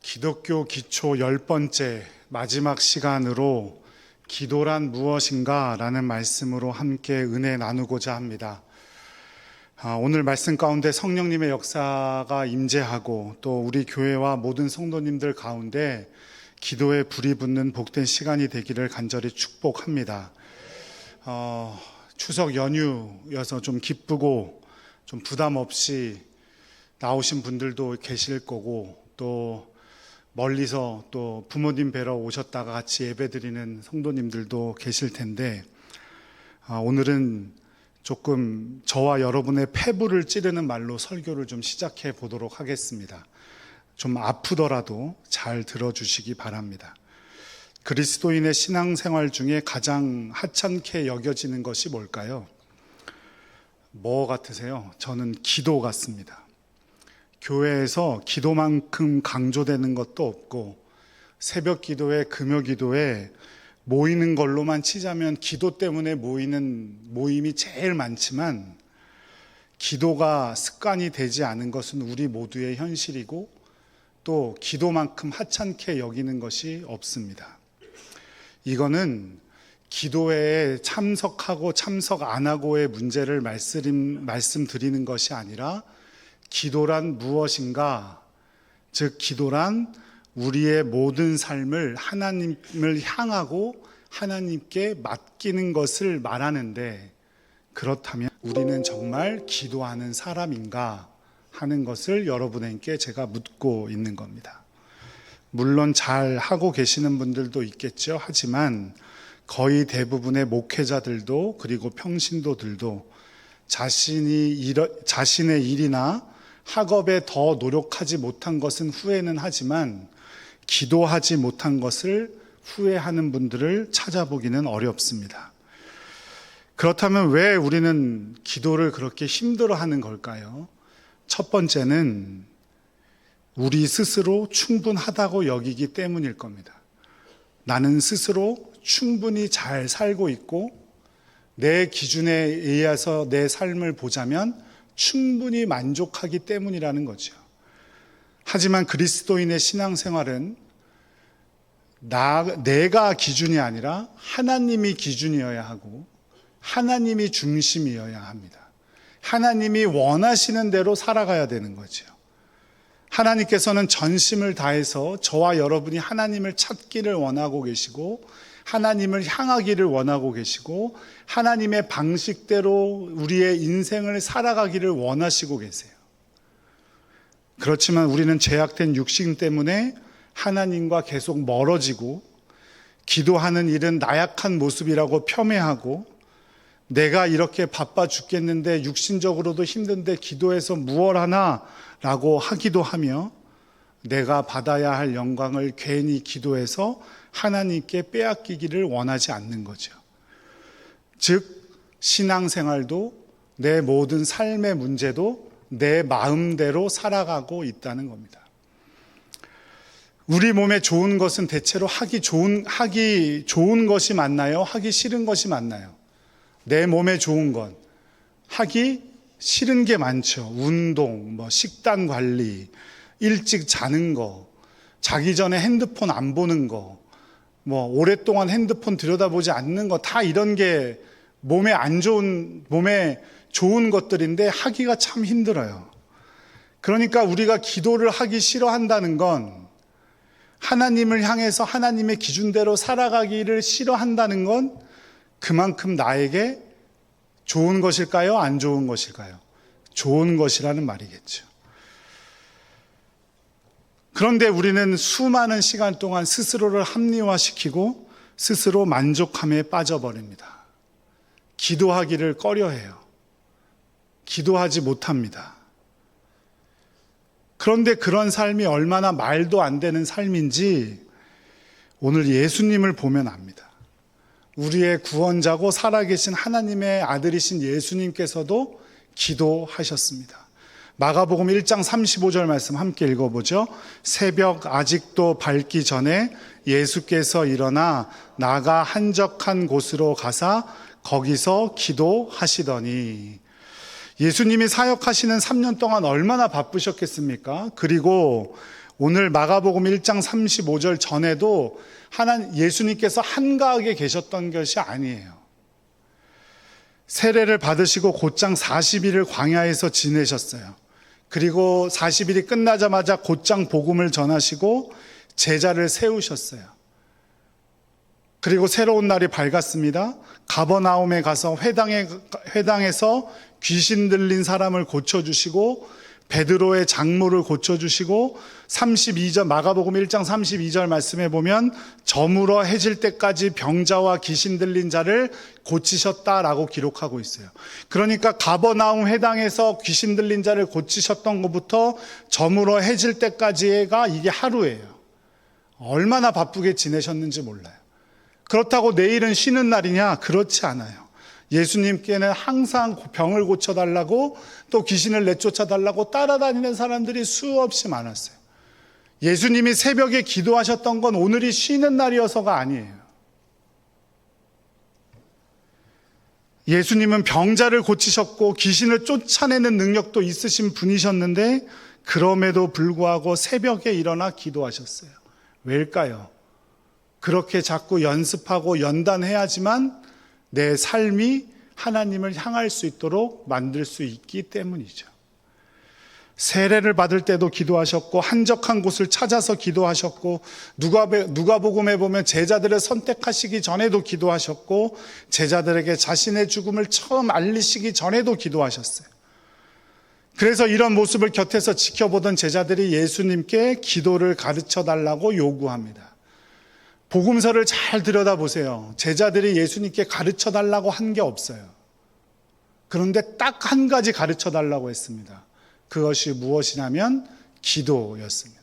기독교 기초 10번째 마지막 시간으로 기도란 무엇인가 라는 말씀으로 함께 은혜 나누고자 합니다. 오늘 말씀 가운데 성령님의 역사가 임재하고 또 우리 교회와 모든 성도님들 가운데 기도에 불이 붙는 복된 시간이 되기를 간절히 축복합니다. 추석 연휴여서 좀 기쁘고 좀 부담 없이 나오신 분들도 계실 거고 또 멀리서 또 부모님 뵈러 오셨다가 같이 예배드리는 성도님들도 계실 텐데 오늘은 조금 저와 여러분의 폐부를 찌르는 말로 설교를 좀 시작해 보도록 하겠습니다. 좀 아프더라도 잘 들어주시기 바랍니다. 그리스도인의 신앙생활 중에 가장 하찮게 여겨지는 것이 뭘까요? 뭐 같으세요? 저는 기도 같습니다. 교회에서 기도만큼 강조되는 것도 없고 새벽 기도회, 금요 기도회 모이는 걸로만 치자면 기도 때문에 모이는 모임이 제일 많지만 기도가 습관이 되지 않은 것은 우리 모두의 현실이고 또 기도만큼 하찮게 여기는 것이 없습니다. 이거는 기도회에 참석하고 참석 안 하고의 문제를 말씀드리는 것이 아니라 기도란 무엇인가? 즉 기도란 우리의 모든 삶을 하나님을 향하고 하나님께 맡기는 것을 말하는데 그렇다면 우리는 정말 기도하는 사람인가 하는 것을 여러분에게 제가 묻고 있는 겁니다. 물론 잘 하고 계시는 분들도 있겠죠. 하지만 거의 대부분의 목회자들도 그리고 평신도들도 자신의 일이나 학업에 더 노력하지 못한 것은 후회는 하지만 기도하지 못한 것을 후회하는 분들을 찾아보기는 어렵습니다. 그렇다면 왜 우리는 기도를 그렇게 힘들어하는 걸까요? 첫 번째는 우리 스스로 충분하다고 여기기 때문일 겁니다. 나는 스스로 충분히 잘 살고 있고 내 기준에 의해서 내 삶을 보자면 충분히 만족하기 때문이라는 거죠. 하지만 그리스도인의 신앙생활은 내가 기준이 아니라 하나님이 기준이어야 하고 하나님이 중심이어야 합니다. 하나님이 원하시는 대로 살아가야 되는 거죠. 하나님께서는 전심을 다해서 저와 여러분이 하나님을 찾기를 원하고 계시고 하나님을 향하기를 원하고 계시고 하나님의 방식대로 우리의 인생을 살아가기를 원하시고 계세요. 그렇지만 우리는 죄악된 육신 때문에 하나님과 계속 멀어지고 기도하는 일은 나약한 모습이라고 폄훼하고 내가 이렇게 바빠 죽겠는데 육신적으로도 힘든데 기도해서 무얼 하나 라고 하기도 하며 내가 받아야 할 영광을 괜히 기도해서 하나님께 빼앗기기를 원하지 않는 거죠. 즉 신앙생활도 내 모든 삶의 문제도 내 마음대로 살아가고 있다는 겁니다. 우리 몸에 좋은 것은 대체로 하기 좋은 것이 맞나요? 하기 싫은 것이 맞나요? 내 몸에 좋은 것 하기 싫은 게 많죠. 운동, 식단 관리, 일찍 자는 거, 자기 전에 핸드폰 안 보는 거, 오랫동안 핸드폰 들여다보지 않는 거, 다 이런 게 몸에 좋은 것들인데 하기가 참 힘들어요. 그러니까 우리가 기도를 하기 싫어한다는 건 하나님을 향해서 하나님의 기준대로 살아가기를 싫어한다는 건 그만큼 나에게 좋은 것일까요? 안 좋은 것일까요? 좋은 것이라는 말이겠죠. 그런데 우리는 수많은 시간 동안 스스로를 합리화시키고 스스로 만족함에 빠져버립니다. 기도하기를 꺼려해요. 기도하지 못합니다. 그런데 그런 삶이 얼마나 말도 안 되는 삶인지 오늘 예수님을 보면 압니다. 우리의 구원자고 살아계신 하나님의 아들이신 예수님께서도 기도하셨습니다. 마가복음 1장 35절 말씀 함께 읽어보죠. 새벽 아직도 밝기 전에 예수께서 일어나 나가 한적한 곳으로 가사 거기서 기도하시더니. 예수님이 사역하시는 3년 동안 얼마나 바쁘셨겠습니까? 그리고 오늘 마가복음 1장 35절 전에도 예수님께서 한가하게 계셨던 것이 아니에요. 세례를 받으시고 곧장 40일을 광야에서 지내셨어요. 그리고 40일이 끝나자마자 곧장 복음을 전하시고 제자를 세우셨어요. 그리고 새로운 날이 밝았습니다. 가버나움에 가서 회당에서 귀신 들린 사람을 고쳐주시고 베드로의 장모를 고쳐주시고 32절 마가복음 1장 32절 말씀에 보면 저물어 해질 때까지 병자와 귀신 들린 자를 고치셨다라고 기록하고 있어요. 그러니까 가버나움 회당에서 귀신 들린 자를 고치셨던 것부터 저물어 해질 때까지가 이게 하루예요. 얼마나 바쁘게 지내셨는지 몰라요. 그렇다고 내일은 쉬는 날이냐? 그렇지 않아요. 예수님께는 항상 병을 고쳐달라고 또 귀신을 내쫓아달라고 따라다니는 사람들이 수없이 많았어요. 예수님이 새벽에 기도하셨던 건 오늘이 쉬는 날이어서가 아니에요. 예수님은 병자를 고치셨고 귀신을 쫓아내는 능력도 있으신 분이셨는데 그럼에도 불구하고 새벽에 일어나 기도하셨어요. 왜일까요? 그렇게 자꾸 연습하고 연단해야지만 내 삶이 하나님을 향할 수 있도록 만들 수 있기 때문이죠. 세례를 받을 때도 기도하셨고 한적한 곳을 찾아서 기도하셨고 누가복음에 보면 제자들을 선택하시기 전에도 기도하셨고 제자들에게 자신의 죽음을 처음 알리시기 전에도 기도하셨어요. 그래서 이런 모습을 곁에서 지켜보던 제자들이 예수님께 기도를 가르쳐 달라고 요구합니다. 복음서를 잘 들여다보세요. 제자들이 예수님께 가르쳐 달라고 한 게 없어요. 그런데 딱 한 가지 가르쳐 달라고 했습니다. 그것이 무엇이냐면 기도였습니다.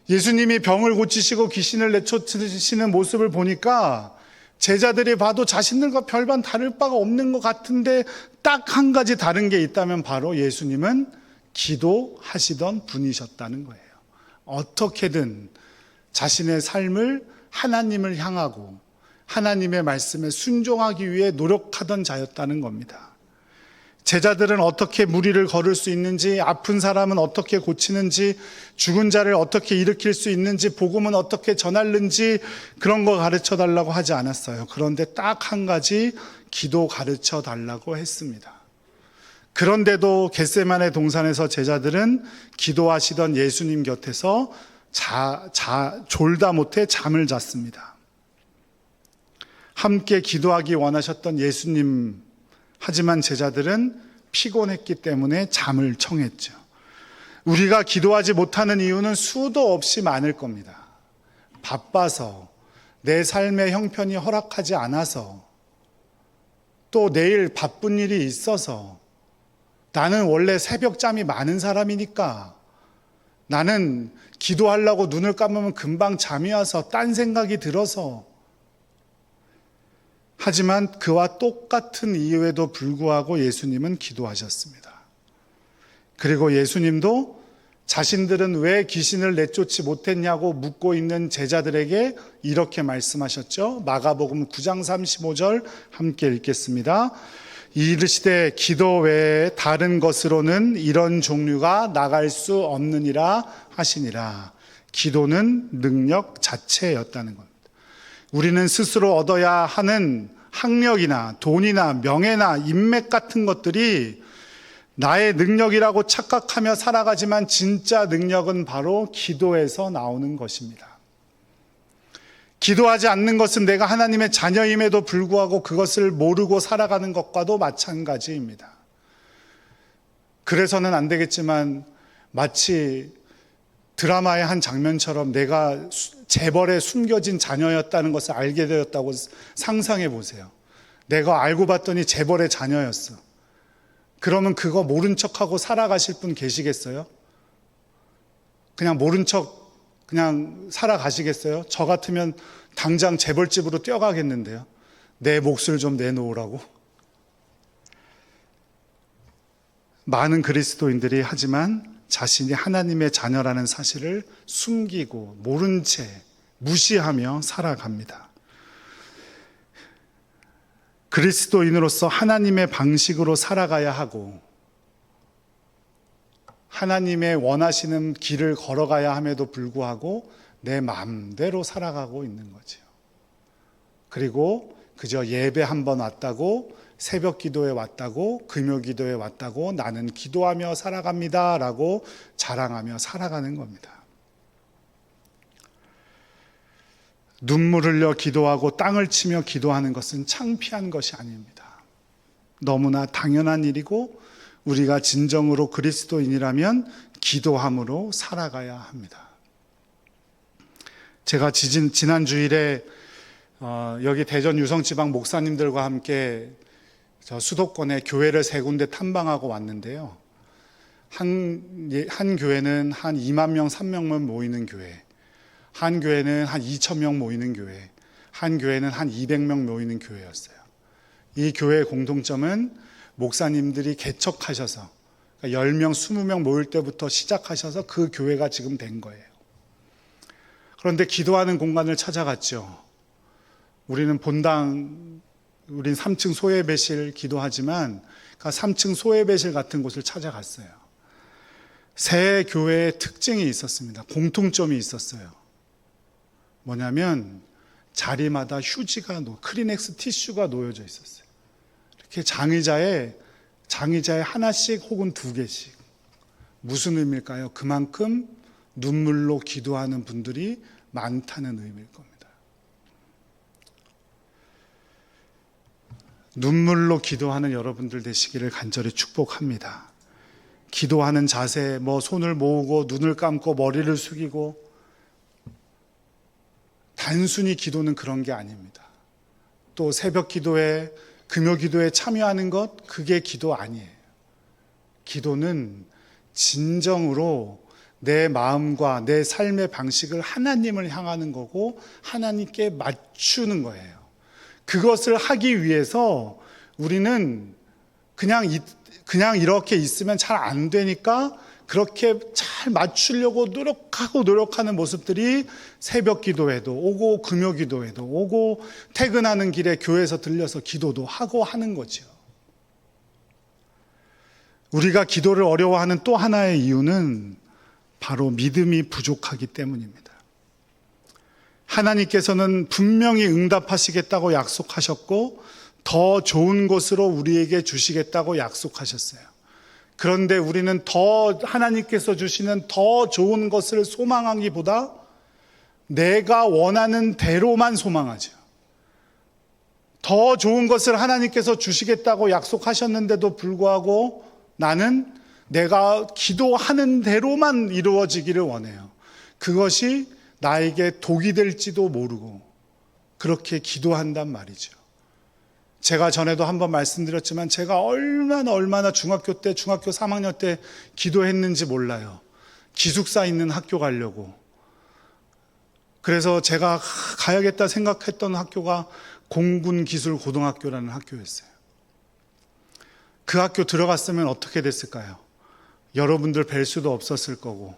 예수님이 병을 고치시고 귀신을 내쫓으시는 모습을 보니까 제자들이 봐도 자신들과 별반 다를 바가 없는 것 같은데 딱 한 가지 다른 게 있다면 바로 예수님은 기도하시던 분이셨다는 거예요. 어떻게든 자신의 삶을 하나님을 향하고 하나님의 말씀에 순종하기 위해 노력하던 자였다는 겁니다. 제자들은 어떻게 무리를 걸을 수 있는지, 아픈 사람은 어떻게 고치는지, 죽은 자를 어떻게 일으킬 수 있는지, 복음은 어떻게 전하는지 그런 거 가르쳐 달라고 하지 않았어요. 그런데 딱 한 가지 기도 가르쳐 달라고 했습니다. 그런데도 겟세마네 동산에서 제자들은 기도하시던 예수님 곁에서 졸다 못해 잠을 잤습니다. 함께 기도하기 원하셨던 예수님, 하지만 제자들은 피곤했기 때문에 잠을 청했죠. 우리가 기도하지 못하는 이유는 수도 없이 많을 겁니다. 바빠서, 내 삶의 형편이 허락하지 않아서, 또 내일 바쁜 일이 있어서, 나는 원래 새벽잠이 많은 사람이니까, 나는 기도하려고 눈을 감으면 금방 잠이 와서 딴 생각이 들어서. 하지만 그와 똑같은 이유에도 불구하고 예수님은 기도하셨습니다. 그리고 예수님도 자신들은 왜 귀신을 내쫓지 못했냐고 묻고 있는 제자들에게 이렇게 말씀하셨죠. 마가복음 9장 35절 함께 읽겠습니다. 이르시되 기도 외에 다른 것으로는 이런 종류가 나갈 수 없느니라 하시니라. 기도는 능력 자체였다는 겁니다. 우리는 스스로 얻어야 하는 학력이나 돈이나 명예나 인맥 같은 것들이 나의 능력이라고 착각하며 살아가지만 진짜 능력은 바로 기도에서 나오는 것입니다. 기도하지 않는 것은 내가 하나님의 자녀임에도 불구하고 그것을 모르고 살아가는 것과도 마찬가지입니다. 그래서는 안 되겠지만 마치 드라마의 한 장면처럼 내가 재벌에 숨겨진 자녀였다는 것을 알게 되었다고 상상해 보세요. 내가 알고 봤더니 재벌의 자녀였어. 그러면 그거 모른 척하고 살아가실 분 계시겠어요? 그냥 모른 척 그냥 살아가시겠어요? 저 같으면 당장 재벌집으로 뛰어가겠는데요. 내 몫을 좀 내놓으라고. 많은 그리스도인들이 하지만 자신이 하나님의 자녀라는 사실을 숨기고 모른 채 무시하며 살아갑니다. 그리스도인으로서 하나님의 방식으로 살아가야 하고 하나님의 원하시는 길을 걸어가야 함에도 불구하고 내 마음대로 살아가고 있는 거죠. 그리고 그저 예배 한 번 왔다고, 새벽 기도에 왔다고, 금요 기도에 왔다고, 나는 기도하며 살아갑니다 라고 자랑하며 살아가는 겁니다. 눈물 흘려 기도하고 땅을 치며 기도하는 것은 창피한 것이 아닙니다. 너무나 당연한 일이고 우리가 진정으로 그리스도인이라면 기도함으로 살아가야 합니다. 제가 지난 주일에 여기 대전 유성지방 목사님들과 함께 저 수도권에 교회를 3군데 탐방하고 왔는데요. 한 교회는 한 2만 명, 3명만 모이는 교회, 한 교회는 한 2천 명 모이는 교회, 한 교회는 한 200명 모이는 교회였어요. 이 교회의 공통점은 목사님들이 개척하셔서 10명, 20명 모일 때부터 시작하셔서 그 교회가 지금 된 거예요. 그런데 기도하는 공간을 찾아갔죠. 우린 3층 소예배실 기도하지만 3층 소예배실 같은 곳을 찾아갔어요. 새 교회의 특징이 있었습니다. 공통점이 있었어요. 뭐냐면 자리마다 휴지가 크리넥스 티슈가 놓여져 있었어요. 이렇게 장의자에 하나씩 혹은 2개씩. 무슨 의미일까요? 그만큼 눈물로 기도하는 분들이 많다는 의미일 겁니다. 눈물로 기도하는 여러분들 되시기를 간절히 축복합니다. 기도하는 자세, 손을 모으고 눈을 감고 머리를 숙이고 단순히 기도는 그런 게 아닙니다. 또 새벽 기도에, 금요 기도에 참여하는 것, 그게 기도 아니에요. 기도는 진정으로 내 마음과 내 삶의 방식을 하나님을 향하는 거고 하나님께 맞추는 거예요. 그것을 하기 위해서 우리는 그냥 이렇게 있으면 잘 안 되니까 그렇게 잘 맞추려고 노력하는 모습들이 새벽 기도에도 오고 금요 기도에도 오고 퇴근하는 길에 교회에서 들려서 기도도 하고 하는 거죠. 우리가 기도를 어려워하는 또 하나의 이유는 바로 믿음이 부족하기 때문입니다. 하나님께서는 분명히 응답하시겠다고 약속하셨고 더 좋은 것으로 우리에게 주시겠다고 약속하셨어요. 그런데 우리는 하나님께서 주시는 더 좋은 것을 소망하기보다 내가 원하는 대로만 소망하죠. 더 좋은 것을 하나님께서 주시겠다고 약속하셨는데도 불구하고 나는 내가 기도하는 대로만 이루어지기를 원해요. 그것이 나에게 독이 될지도 모르고 그렇게 기도한단 말이죠. 제가 전에도 한번 말씀드렸지만 제가 얼마나 중학교 3학년 때 기도했는지 몰라요. 기숙사 있는 학교 가려고. 그래서 제가 가야겠다 생각했던 학교가 공군기술고등학교라는 학교였어요. 그 학교 들어갔으면 어떻게 됐을까요? 여러분들 뵐 수도 없었을 거고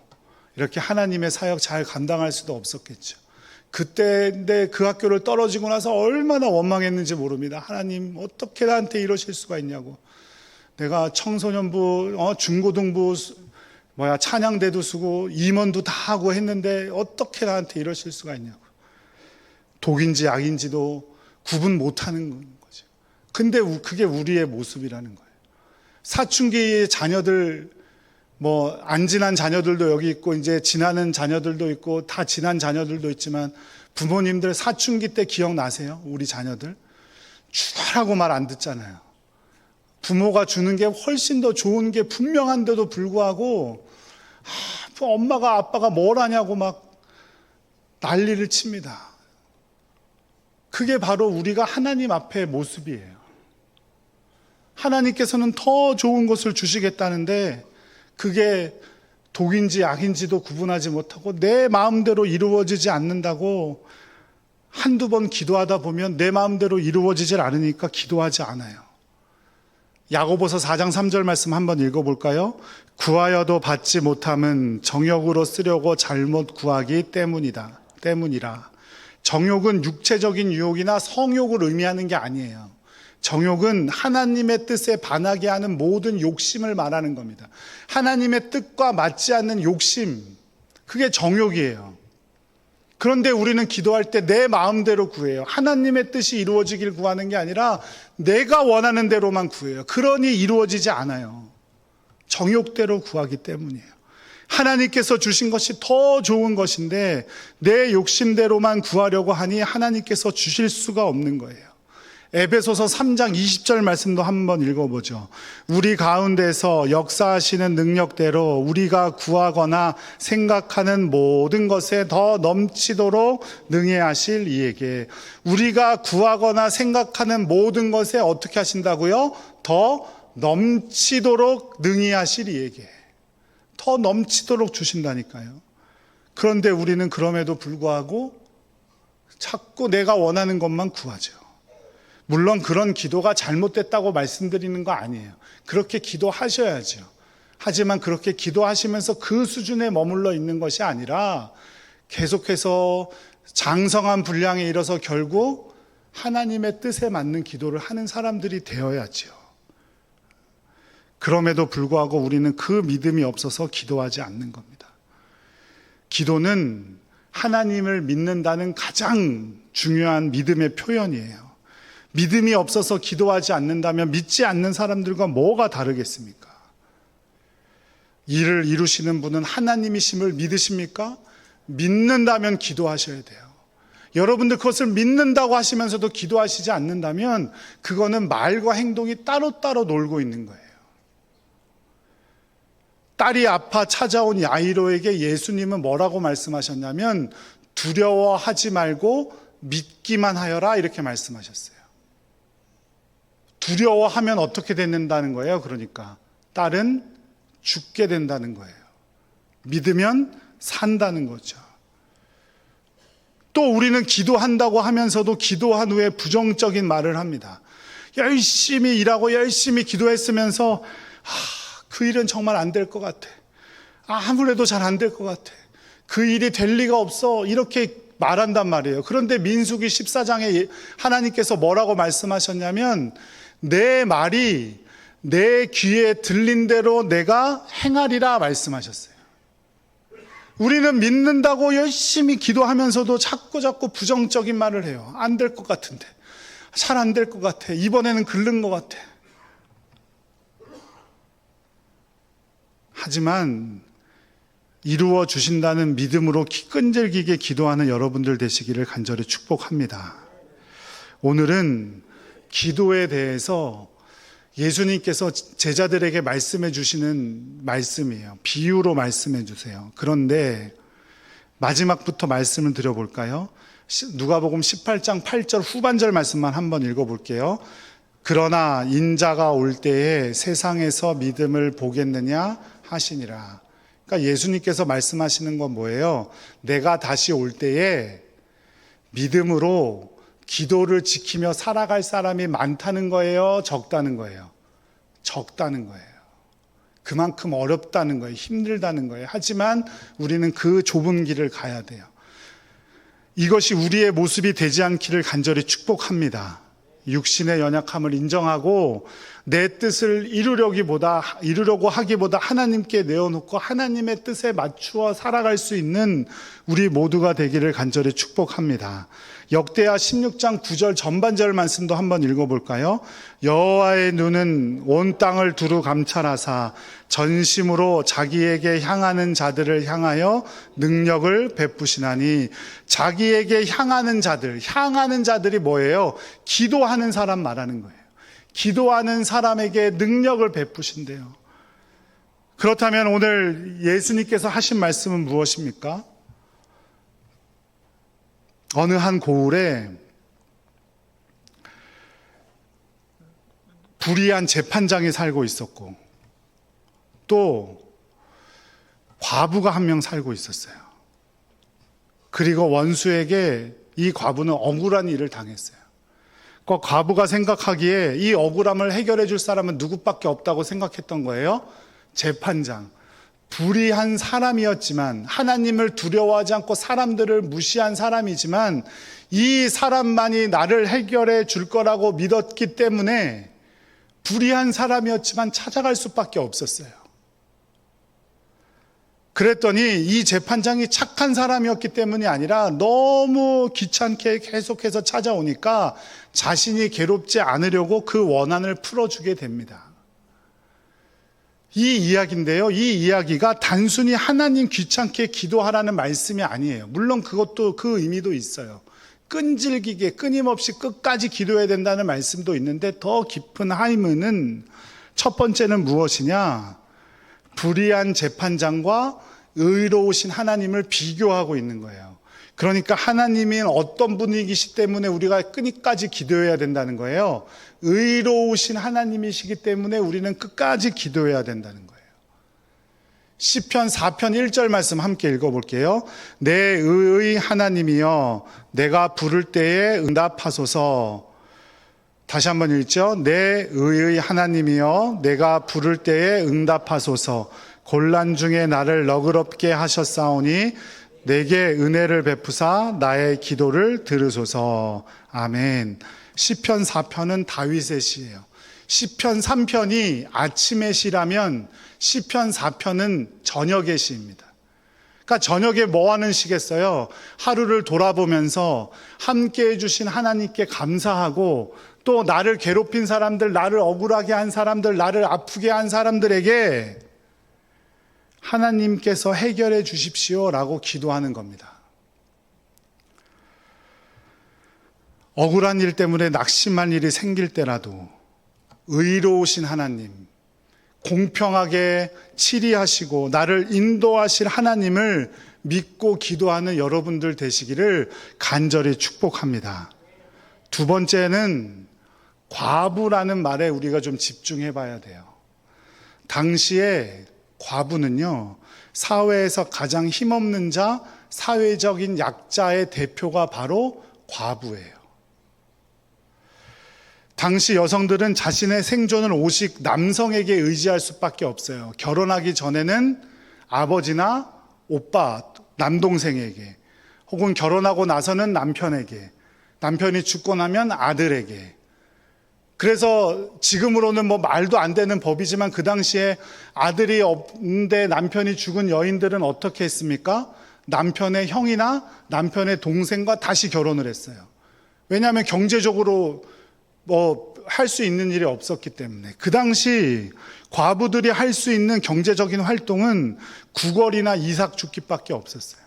이렇게 하나님의 사역 잘 감당할 수도 없었겠죠. 그때 그 학교를 떨어지고 나서 얼마나 원망했는지 모릅니다. 하나님 어떻게 나한테 이러실 수가 있냐고. 내가 청소년부, 중고등부, 찬양대도 쓰고 임원도 다 하고 했는데 어떻게 나한테 이러실 수가 있냐고. 독인지 약인지도 구분 못하는 거죠. 근데 그게 우리의 모습이라는 거예요. 사춘기의 자녀들, 안 지난 자녀들도 여기 있고, 이제 지나는 자녀들도 있고, 다 지난 자녀들도 있지만, 부모님들 사춘기 때 기억나세요? 우리 자녀들? 주라고 말 안 듣잖아요. 부모가 주는 게 훨씬 더 좋은 게 분명한데도 불구하고, 엄마가 아빠가 뭘 하냐고 막 난리를 칩니다. 그게 바로 우리가 하나님 앞의 모습이에요. 하나님께서는 더 좋은 것을 주시겠다는데, 그게 독인지 약인지도 구분하지 못하고 내 마음대로 이루어지지 않는다고 한두 번 기도하다 보면 내 마음대로 이루어지질 않으니까 기도하지 않아요. 야고보서 4장 3절 말씀 한번 읽어볼까요? 구하여도 받지 못함은 정욕으로 쓰려고 잘못 구하기 때문이라. 정욕은 육체적인 유혹이나 성욕을 의미하는 게 아니에요. 정욕은 하나님의 뜻에 반하게 하는 모든 욕심을 말하는 겁니다. 하나님의 뜻과 맞지 않는 욕심, 그게 정욕이에요. 그런데 우리는 기도할 때 내 마음대로 구해요. 하나님의 뜻이 이루어지길 구하는 게 아니라 내가 원하는 대로만 구해요. 그러니 이루어지지 않아요. 정욕대로 구하기 때문이에요. 하나님께서 주신 것이 더 좋은 것인데 내 욕심대로만 구하려고 하니 하나님께서 주실 수가 없는 거예요. 에베소서 3장 20절 말씀도 한번 읽어보죠. 우리 가운데서 역사하시는 능력대로 우리가 구하거나 생각하는 모든 것에 더 넘치도록 능히 하실 이에게. 우리가 구하거나 생각하는 모든 것에 어떻게 하신다고요? 더 넘치도록 능히 하실 이에게. 더 넘치도록 주신다니까요. 그런데 우리는 그럼에도 불구하고 자꾸 내가 원하는 것만 구하죠. 물론 그런 기도가 잘못됐다고 말씀드리는 거 아니에요. 그렇게 기도하셔야죠. 하지만 그렇게 기도하시면서 그 수준에 머물러 있는 것이 아니라 계속해서 장성한 분량에 이르러서 결국 하나님의 뜻에 맞는 기도를 하는 사람들이 되어야죠. 그럼에도 불구하고 우리는 그 믿음이 없어서 기도하지 않는 겁니다. 기도는 하나님을 믿는다는 가장 중요한 믿음의 표현이에요. 믿음이 없어서 기도하지 않는다면 믿지 않는 사람들과 뭐가 다르겠습니까? 일을 이루시는 분은 하나님이심을 믿으십니까? 믿는다면 기도하셔야 돼요. 여러분들 그것을 믿는다고 하시면서도 기도하시지 않는다면 그거는 말과 행동이 따로따로 놀고 있는 거예요. 딸이 아파 찾아온 야이로에게 예수님은 뭐라고 말씀하셨냐면 두려워하지 말고 믿기만 하여라 이렇게 말씀하셨어요. 두려워하면 어떻게 된다는 거예요? 그러니까 딸은 죽게 된다는 거예요. 믿으면 산다는 거죠. 또 우리는 기도한다고 하면서도 기도한 후에 부정적인 말을 합니다. 열심히 일하고 열심히 기도했으면서 그 일은 정말 안 될 것 같아. 아무래도 잘 안 될 것 같아. 그 일이 될 리가 없어. 이렇게 말한단 말이에요. 그런데 민수기 14장에 하나님께서 뭐라고 말씀하셨냐면 내 말이 내 귀에 들린 대로 내가 행하리라 말씀하셨어요. 우리는 믿는다고 열심히 기도하면서도 자꾸 부정적인 말을 해요. 안 될 것 같은데. 잘 안 될 것 같아. 이번에는 글른 것 같아. 하지만 이루어 주신다는 믿음으로 끈질기게 기도하는 여러분들 되시기를 간절히 축복합니다. 오늘은 기도에 대해서 예수님께서 제자들에게 말씀해 주시는 말씀이에요. 비유로 말씀해 주세요. 그런데 마지막부터 말씀을 드려볼까요? 누가복음 18장 8절 후반절 말씀만 한번 읽어볼게요. 그러나 인자가 올 때에 세상에서 믿음을 보겠느냐 하시니라. 그러니까 예수님께서 말씀하시는 건 뭐예요? 내가 다시 올 때에 믿음으로 기도를 지키며 살아갈 사람이 많다는 거예요? 적다는 거예요? 적다는 거예요. 그만큼 어렵다는 거예요. 힘들다는 거예요. 하지만 우리는 그 좁은 길을 가야 돼요. 이것이 우리의 모습이 되지 않기를 간절히 축복합니다. 육신의 연약함을 인정하고 내 뜻을 이루려고 하기보다 하나님께 내어놓고 하나님의 뜻에 맞추어 살아갈 수 있는 우리 모두가 되기를 간절히 축복합니다. 역대하 16장 9절 전반절 말씀도 한번 읽어볼까요? 여호와의 눈은 온 땅을 두루 감찰하사 전심으로 자기에게 향하는 자들을 향하여 능력을 베푸시나니. 자기에게 향하는 자들이 뭐예요? 기도하는 사람 말하는 거예요. 기도하는 사람에게 능력을 베푸신대요. 그렇다면 오늘 예수님께서 하신 말씀은 무엇입니까? 어느 한 고을에 불의한 재판장이 살고 있었고 또 과부가 한 명 살고 있었어요. 그리고 원수에게 이 과부는 억울한 일을 당했어요. 그 과부가 생각하기에 이 억울함을 해결해 줄 사람은 누구밖에 없다고 생각했던 거예요. 재판장. 불의한 사람이었지만, 하나님을 두려워하지 않고 사람들을 무시한 사람이지만, 이 사람만이 나를 해결해 줄 거라고 믿었기 때문에 불의한 사람이었지만 찾아갈 수밖에 없었어요. 그랬더니 이 재판장이 착한 사람이었기 때문이 아니라 너무 귀찮게 계속해서 찾아오니까 자신이 괴롭지 않으려고 그 원한을 풀어주게 됩니다. 이 이야기인데요. 이 이야기가 단순히 하나님 귀찮게 기도하라는 말씀이 아니에요. 물론 그것도 그 의미도 있어요. 끈질기게 끊임없이 끝까지 기도해야 된다는 말씀도 있는데 더 깊은 의미는 첫 번째는 무엇이냐? 불의한 재판장과 의로우신 하나님을 비교하고 있는 거예요. 그러니까 하나님이 어떤 분이시기 때문에 우리가 끝까지 기도해야 된다는 거예요. 의로우신 하나님이시기 때문에 우리는 끝까지 기도해야 된다는 거예요. 시편 4편 1절 말씀 함께 읽어볼게요. 내 의의 하나님이여 내가 부를 때에 응답하소서. 다시 한번 읽죠. 내 의의 하나님이여 내가 부를 때에 응답하소서. 곤란 중에 나를 너그럽게 하셨사오니 내게 은혜를 베푸사 나의 기도를 들으소서. 아멘. 시편 4편은 다윗의 시예요. 시편 3편이 아침의 시라면 시편 4편은 저녁의 시입니다. 그러니까 저녁에 뭐 하는 시겠어요? 하루를 돌아보면서 함께 해주신 하나님께 감사하고 또 나를 괴롭힌 사람들, 나를 억울하게 한 사람들, 나를 아프게 한 사람들에게 하나님께서 해결해 주십시오라고 기도하는 겁니다. 억울한 일 때문에 낙심할 일이 생길 때라도 의로우신 하나님, 공평하게 치리하시고 나를 인도하실 하나님을 믿고 기도하는 여러분들 되시기를 간절히 축복합니다. 두 번째는 과부라는 말에 우리가 좀 집중해 봐야 돼요. 당시에 과부는요, 사회에서 가장 힘없는 자, 사회적인 약자의 대표가 바로 과부예요. 당시 여성들은 자신의 생존을 오직 남성에게 의지할 수밖에 없어요. 결혼하기 전에는 아버지나 오빠, 남동생에게, 혹은 결혼하고 나서는 남편에게, 남편이 죽고 나면 아들에게. 그래서 지금으로는 뭐 말도 안 되는 법이지만 그 당시에 아들이 없는데 남편이 죽은 여인들은 어떻게 했습니까? 남편의 형이나 남편의 동생과 다시 결혼을 했어요. 왜냐하면 경제적으로 할 수 있는 일이 없었기 때문에. 그 당시 과부들이 할 수 있는 경제적인 활동은 구걸이나 이삭죽기밖에 없었어요.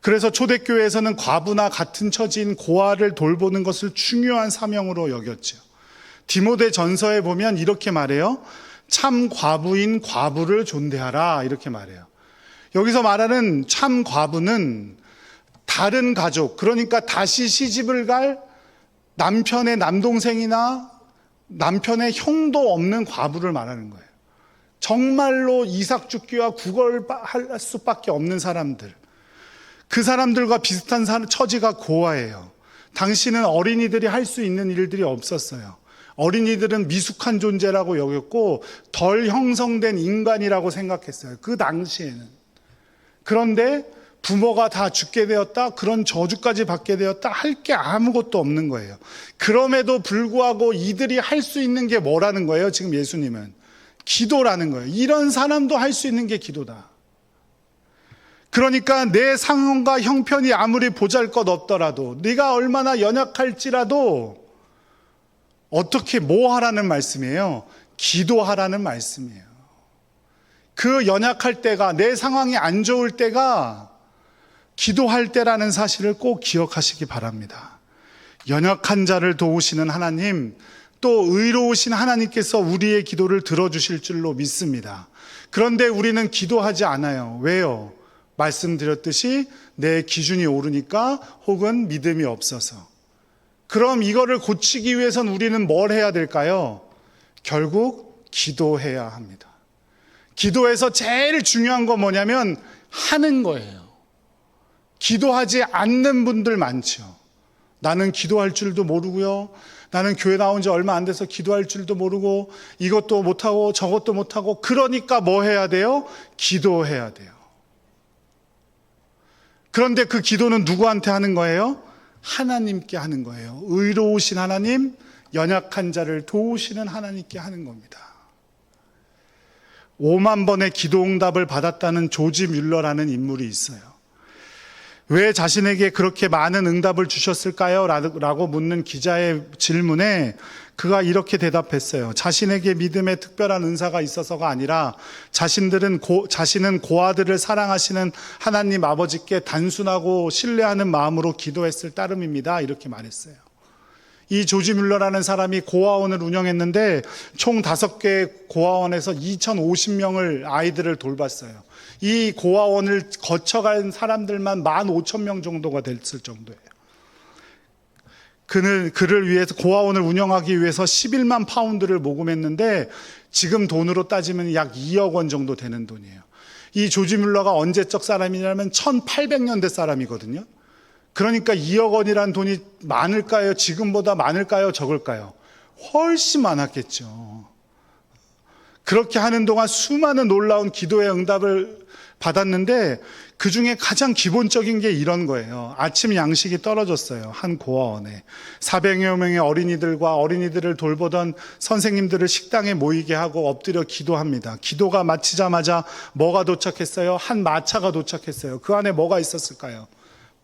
그래서 초대교회에서는 과부나 같은 처지인 고아를 돌보는 것을 중요한 사명으로 여겼죠. 디모데 전서에 보면 이렇게 말해요. 참 과부인 과부를 존대하라 이렇게 말해요. 여기서 말하는 참 과부는 다른 가족, 그러니까 다시 시집을 갈 남편의 남동생이나 남편의 형도 없는 과부를 말하는 거예요. 정말로 이삭죽기와 구걸할 수밖에 없는 사람들. 그 사람들과 비슷한 처지가 고아예요. 당시는 어린이들이 할 수 있는 일들이 없었어요. 어린이들은 미숙한 존재라고 여겼고 덜 형성된 인간이라고 생각했어요. 그 당시에는. 그런데 부모가 다 죽게 되었다, 그런 저주까지 받게 되었다, 할 게 아무것도 없는 거예요. 그럼에도 불구하고 이들이 할 수 있는 게 뭐라는 거예요? 지금 예수님은 기도라는 거예요. 이런 사람도 할 수 있는 게 기도다. 그러니까 내 상황과 형편이 아무리 보잘것없더라도, 네가 얼마나 연약할지라도 어떻게 뭐 하라는 말씀이에요? 기도하라는 말씀이에요. 그 연약할 때가, 내 상황이 안 좋을 때가 기도할 때라는 사실을 꼭 기억하시기 바랍니다. 연약한 자를 도우시는 하나님, 또 의로우신 하나님께서 우리의 기도를 들어주실 줄로 믿습니다. 그런데 우리는 기도하지 않아요. 왜요? 말씀드렸듯이 내 기준이 오르니까, 혹은 믿음이 없어서. 그럼 이거를 고치기 위해선 우리는 뭘 해야 될까요? 결국 기도해야 합니다. 기도에서 제일 중요한 건 뭐냐면 하는 거예요. 기도하지 않는 분들 많죠. 나는 기도할 줄도 모르고요. 나는 교회 나온 지 얼마 안 돼서 기도할 줄도 모르고 이것도 못하고 저것도 못하고 그러니까 뭐 해야 돼요? 기도해야 돼요. 그런데 그 기도는 누구한테 하는 거예요? 하나님께 하는 거예요. 의로우신 하나님, 연약한 자를 도우시는 하나님께 하는 겁니다. 5만 번의 기도 응답을 받았다는 조지 뮬러라는 인물이 있어요. 왜 자신에게 그렇게 많은 응답을 주셨을까요? 라고 묻는 기자의 질문에 그가 이렇게 대답했어요. 자신에게 믿음의 특별한 은사가 있어서가 아니라 자신은 고아들을 사랑하시는 하나님 아버지께 단순하고 신뢰하는 마음으로 기도했을 따름입니다. 이렇게 말했어요. 이 조지 뮬러라는 사람이 고아원을 운영했는데 총 5개의 고아원에서 2,050명을 아이들을 돌봤어요. 이 고아원을 거쳐간 사람들만 15,000명 정도가 됐을 정도예요. 그를 위해서 고아원을 운영하기 위해서 11만 파운드를 모금했는데 지금 돈으로 따지면 약 2억 원 정도 되는 돈이에요. 이 조지 뮬러가 언제적 사람이냐면 1800년대 사람이거든요. 그러니까 2억 원이란 돈이 많을까요? 지금보다 많을까요? 적을까요? 훨씬 많았겠죠. 그렇게 하는 동안 수많은 놀라운 기도의 응답을 받았는데 그 중에 가장 기본적인 게 이런 거예요. 아침 양식이 떨어졌어요. 한 고아원에. 400여 명의 어린이들과 어린이들을 돌보던 선생님들을 식당에 모이게 하고 엎드려 기도합니다. 기도가 마치자마자 뭐가 도착했어요? 한 마차가 도착했어요. 그 안에 뭐가 있었을까요?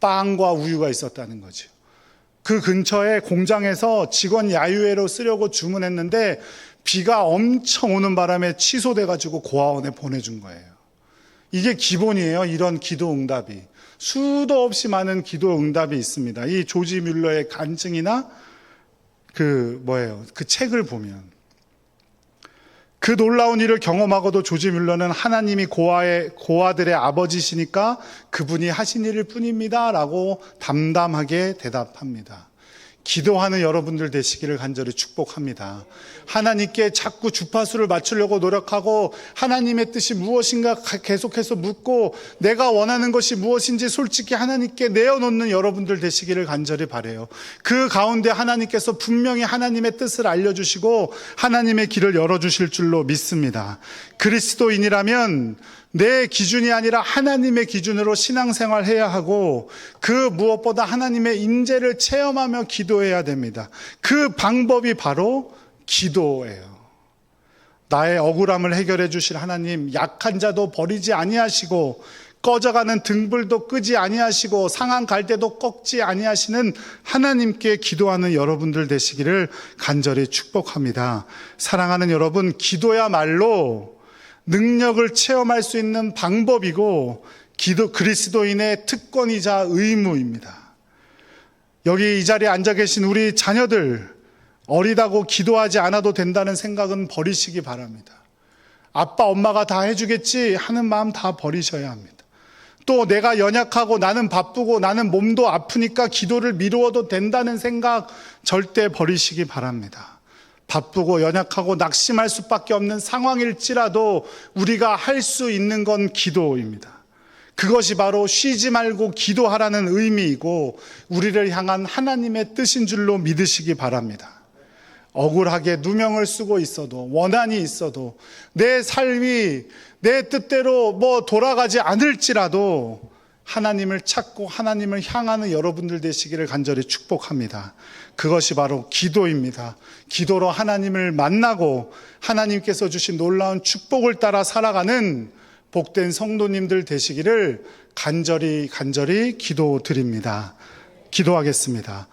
빵과 우유가 있었다는 거죠. 그 근처에 공장에서 직원 야유회로 쓰려고 주문했는데 비가 엄청 오는 바람에 취소돼가지고 고아원에 보내준 거예요. 이게 기본이에요. 이런 기도 응답이. 수도 없이 많은 기도 응답이 있습니다. 이 조지 뮬러의 간증이나 그 책을 보면. 그 놀라운 일을 경험하고도 조지 뮬러는 하나님이 고아들의 아버지시니까 그분이 하신 일일 뿐입니다. 라고 담담하게 대답합니다. 기도하는 여러분들 되시기를 간절히 축복합니다. 하나님께 자꾸 주파수를 맞추려고 노력하고 하나님의 뜻이 무엇인가 계속해서 묻고 내가 원하는 것이 무엇인지 솔직히 하나님께 내어놓는 여러분들 되시기를 간절히 바라요. 그 가운데 하나님께서 분명히 하나님의 뜻을 알려주시고 하나님의 길을 열어주실 줄로 믿습니다. 그리스도인이라면 내 기준이 아니라 하나님의 기준으로 신앙생활 해야 하고 그 무엇보다 하나님의 임재를 체험하며 기도해야 됩니다. 그 방법이 바로 기도예요. 나의 억울함을 해결해 주실 하나님, 약한 자도 버리지 아니하시고 꺼져가는 등불도 끄지 아니하시고 상한 갈대도 꺾지 아니하시는 하나님께 기도하는 여러분들 되시기를 간절히 축복합니다. 사랑하는 여러분, 기도야말로 능력을 체험할 수 있는 방법이고 그리스도인의 특권이자 의무입니다. 여기 이 자리에 앉아 계신 우리 자녀들, 어리다고 기도하지 않아도 된다는 생각은 버리시기 바랍니다. 아빠 엄마가 다 해주겠지 하는 마음 다 버리셔야 합니다. 또 내가 연약하고 나는 바쁘고 나는 몸도 아프니까 기도를 미루어도 된다는 생각 절대 버리시기 바랍니다. 바쁘고 연약하고 낙심할 수밖에 없는 상황일지라도 우리가 할 수 있는 건 기도입니다. 그것이 바로 쉬지 말고 기도하라는 의미이고 우리를 향한 하나님의 뜻인 줄로 믿으시기 바랍니다. 억울하게 누명을 쓰고 있어도 원한이 있어도 내 삶이 내 뜻대로 돌아가지 않을지라도 하나님을 찾고 하나님을 향하는 여러분들 되시기를 간절히 축복합니다. 그것이 바로 기도입니다. 기도로 하나님을 만나고 하나님께서 주신 놀라운 축복을 따라 살아가는 복된 성도님들 되시기를 간절히 기도드립니다. 기도하겠습니다.